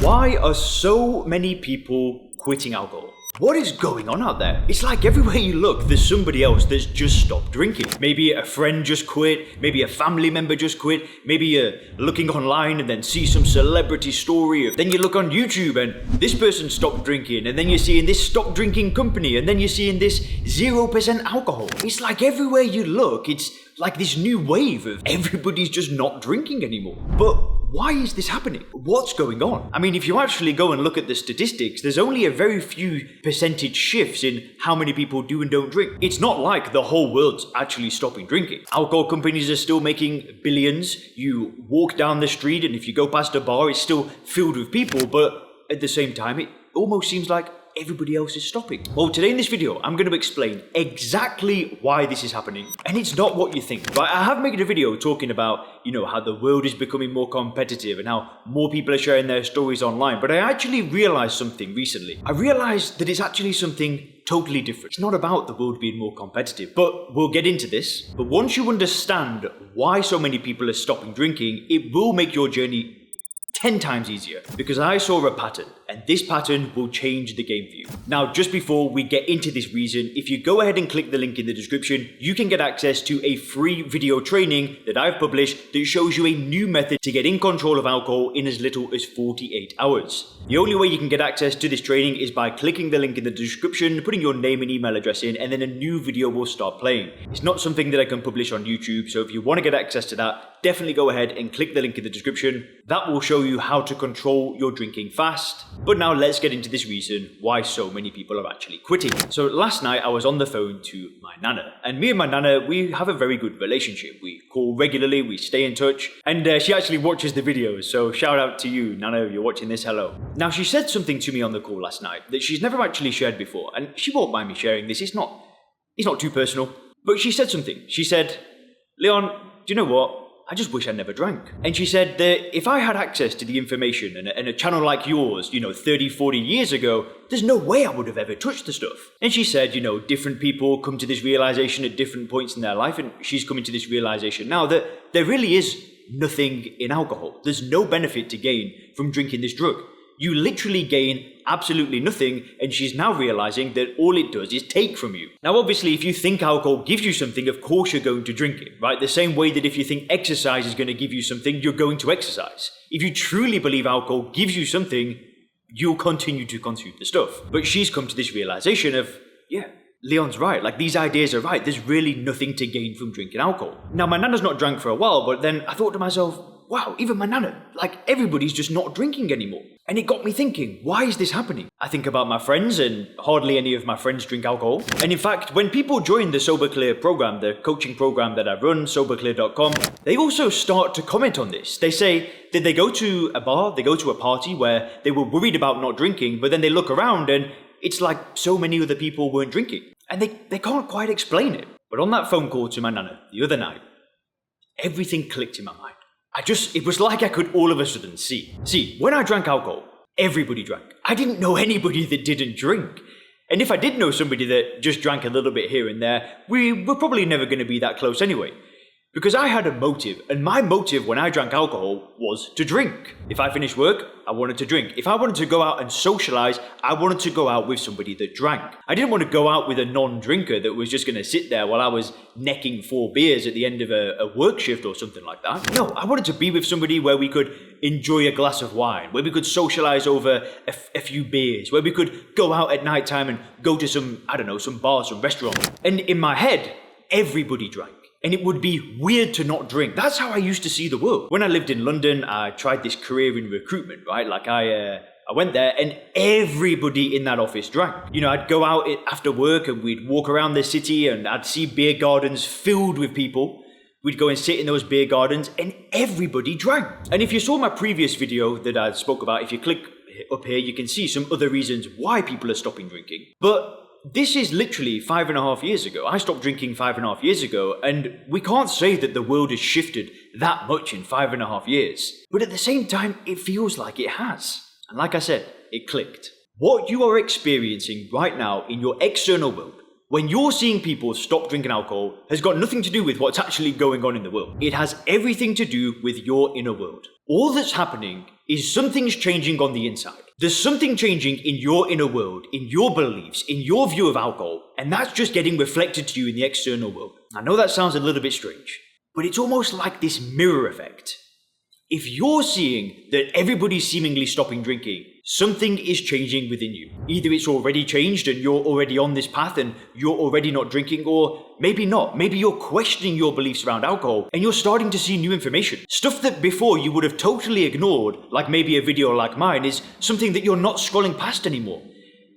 Why are so many people quitting alcohol? What is going on out there? It's like everywhere you look, there's somebody else that's just stopped drinking. Maybe a friend just quit, maybe a family member just quit, maybe you're looking online and then see some celebrity story, then you look on YouTube and this person stopped drinking, and then you're seeing this stop drinking company, and then you're seeing this 0% alcohol. It's like everywhere you look, it's like this new wave of everybody's just not drinking anymore. But why is this happening? What's going on? I mean, if you actually go and look at the statistics, there's only a very few percentage shifts in how many people do and don't drink. It's not like the whole world's actually stopping drinking. Alcohol companies are still making billions. You walk down the street and if you go past a bar, it's still filled with people, but at the same time, it almost seems like everybody else is stopping. Well, today in this video, I'm going to explain exactly why this is happening. And it's not what you think, right? I have made a video talking about, how the world is becoming more competitive and how more people are sharing their stories online. But I actually realized something recently. I realized that it's actually something totally different. It's not about the world being more competitive, but we'll get into this. But once you understand why so many people are stopping drinking, it will make your journey 10 times easier, because I saw a pattern, and this pattern will change the game for you. Now, just before we get into this reason, if you go ahead and click the link in the description, you can get access to a free video training that I've published that shows you a new method to get in control of alcohol in as little as 48 hours. The only way you can get access to this training is by clicking the link in the description, putting your name and email address in, and then a new video will start playing. It's not something that I can publish on YouTube, so if you want to get access to that, definitely go ahead and click the link in the description. That will show you how to control your drinking fast. But now let's get into this reason why so many people are actually quitting. So last night I was on the phone to my nana, and me and my nana, we have a very good relationship. We call regularly, we stay in touch, and she actually watches the videos, so shout out to you, nana, if you're watching this, hello. Now she said something to me on the call last night that she's never actually shared before, and she won't mind me sharing this, it's not too personal, but she said something. She said, Leon, do you know what? I just wish I never drank. And she said that if I had access to the information and a channel like yours, 30, 40 years ago, there's no way I would have ever touched the stuff. And she said, different people come to this realization at different points in their life, and she's coming to this realization now that there really is nothing in alcohol. There's no benefit to gain from drinking this drug. You literally gain absolutely nothing, and she's now realizing that all it does is take from you. Now, obviously, if you think alcohol gives you something, of course you're going to drink it, right? The same way that if you think exercise is going to give you something, you're going to exercise. If you truly believe alcohol gives you something, you'll continue to consume the stuff. But she's come to this realization of, yeah, Leon's right. Like, these ideas are right. There's really nothing to gain from drinking alcohol. Now, my nana's not drank for a while, but then I thought to myself, wow, even my nana, like everybody's just not drinking anymore. And it got me thinking, why is this happening? I think about my friends, and hardly any of my friends drink alcohol. And in fact, when people join the Sober Clear program, the coaching program that I run, soberclear.com, they also start to comment on this. They say that they go to a bar, they go to a party where they were worried about not drinking, but then they look around and it's like so many other people weren't drinking. And they can't quite explain it. But on that phone call to my nana the other night, everything clicked in my mind. It was like I could all of a sudden see. See, when I drank alcohol, everybody drank. I didn't know anybody that didn't drink. And if I did know somebody that just drank a little bit here and there, we were probably never going to be that close anyway. Because I had a motive, and my motive when I drank alcohol was to drink. If I finished work, I wanted to drink. If I wanted to go out and socialize, I wanted to go out with somebody that drank. I didn't want to go out with a non-drinker that was just going to sit there while I was necking 4 beers at the end of a work shift or something like that. No, I wanted to be with somebody where we could enjoy a glass of wine, where we could socialize over a few beers, where we could go out at night time and go to some bars, some restaurants. And in my head, everybody drank. And it would be weird to not drink. That's how I used to see the world. When I lived in London, I tried this career in recruitment, right? Like I went there and everybody in that office drank. I'd go out after work and we'd walk around the city and I'd see beer gardens filled with people. We'd go and sit in those beer gardens and everybody drank. And if you saw my previous video that I spoke about, if you click up here, you can see some other reasons why people are stopping drinking. But this is literally 5.5 years ago. I stopped drinking 5.5 years ago, and we can't say that the world has shifted that much in 5.5 years. But at the same time, it feels like it has. And like I said, it clicked. What you are experiencing right now in your external world, When you're seeing people stop drinking alcohol has got nothing to do with what's actually going on in the world. It has everything to do with your inner world. All that's happening is something's changing on the inside. There's something changing in your inner world, in your beliefs, in your view of alcohol, and that's just getting reflected to you in the external world. I know that sounds a little bit strange, but it's almost like this mirror effect. If you're seeing that everybody's seemingly stopping drinking, something is changing within you. Either it's already changed and you're already on this path and you're already not drinking, or maybe not. Maybe you're questioning your beliefs around alcohol and you're starting to see new information. Stuff that before you would have totally ignored, like maybe a video like mine, is something that you're not scrolling past anymore.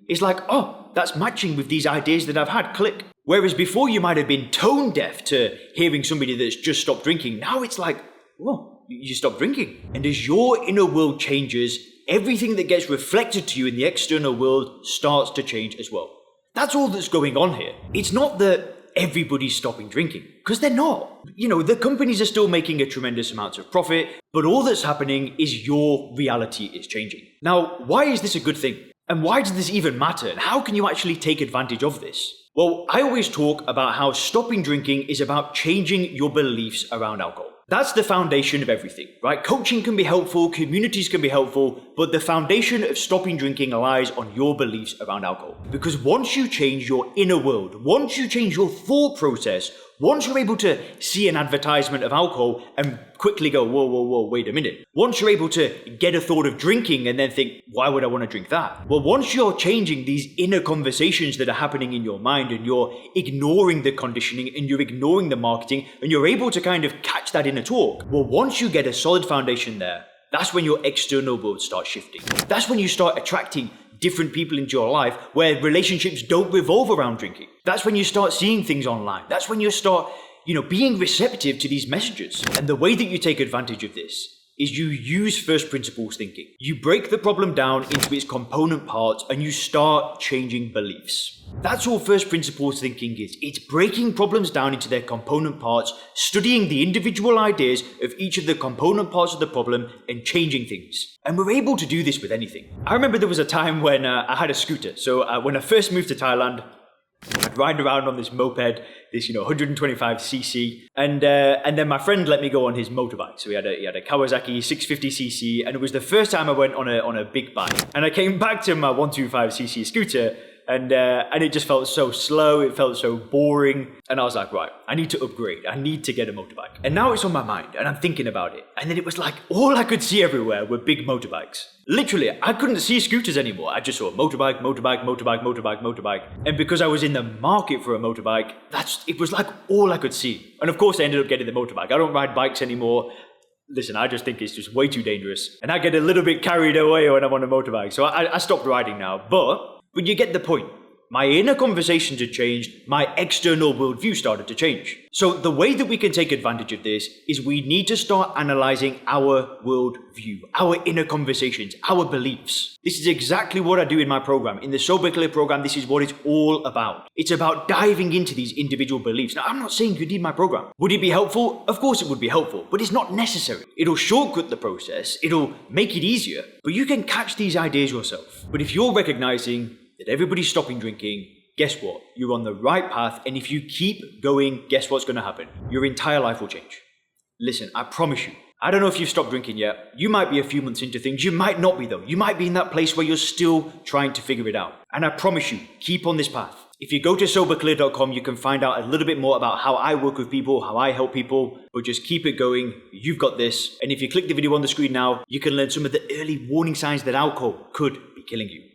It's like, oh, that's matching with these ideas that I've had, click. Whereas before you might have been tone deaf to hearing somebody that's just stopped drinking, now it's like, whoa. You stop drinking. And as your inner world changes, everything that gets reflected to you in the external world starts to change as well. That's all that's going on here. It's not that everybody's stopping drinking, because they're not. The companies are still making a tremendous amount of profit, but all that's happening is your reality is changing. Now, why is this a good thing? And why does this even matter? And how can you actually take advantage of this? Well, I always talk about how stopping drinking is about changing your beliefs around alcohol. That's the foundation of everything, right? Coaching can be helpful, communities can be helpful, but the foundation of stopping drinking lies on your beliefs around alcohol. Because once you change your inner world, once you change your thought process, once you're able to see an advertisement of alcohol and quickly go, whoa, wait a minute. Once you're able to get a thought of drinking and then think, why would I want to drink that? Well, once you're changing these inner conversations that are happening in your mind and you're ignoring the conditioning and you're ignoring the marketing and you're able to kind of catch that inner talk, well, once you get a solid foundation there, that's when your external world starts shifting. That's when you start attracting different people into your life where relationships don't revolve around drinking. That's when you start seeing things online. That's when you start, being receptive to these messages. And the way that you take advantage of this is you use first principles thinking. You break the problem down into its component parts and you start changing beliefs. That's all first principles thinking is. It's breaking problems down into their component parts, studying the individual ideas of each of the component parts of the problem and changing things. And we're able to do this with anything. I remember there was a time when I had a scooter. So when I first moved to Thailand, I'd ride around on this moped, this 125cc, and then my friend let me go on his motorbike. So he had a Kawasaki 650cc, and it was the first time I went on a big bike. And I came back to my 125cc scooter, and it just felt so slow. It felt so boring, and I was like, right, I need to upgrade. I need to get a motorbike. And now it's on my mind, and I'm thinking about it. And then it was like all I could see everywhere were big motorbikes. Literally, I couldn't see scooters anymore. I just saw motorbike. And because I was in the market for a motorbike, it was like all I could see. And of course, I ended up getting the motorbike. I don't ride bikes anymore. Listen, I just think it's just way too dangerous. And I get a little bit carried away when I'm on a motorbike. So I stopped riding now. But you get the point. My inner conversations had changed, my external worldview started to change. So the way that we can take advantage of this is we need to start analyzing our worldview, our inner conversations, our beliefs. This is exactly what I do in my program. In the Sober Clear program, this is what it's all about. It's about diving into these individual beliefs. Now, I'm not saying you need my program. Would it be helpful? Of course it would be helpful, but it's not necessary. It'll shortcut the process. It'll make it easier, but you can catch these ideas yourself. But if you're recognizing that everybody's stopping drinking, guess what? You're on the right path, and if you keep going, guess what's going to happen? Your entire life will change. Listen, I promise you. I don't know if you've stopped drinking yet. You might be a few months into things. You might not be though. You might be in that place where you're still trying to figure it out. And I promise you, keep on this path. If you go to soberclear.com, you can find out a little bit more about how I work with people, how I help people, but just keep it going. You've got this. And if you click the video on the screen now, you can learn some of the early warning signs that alcohol could be killing you.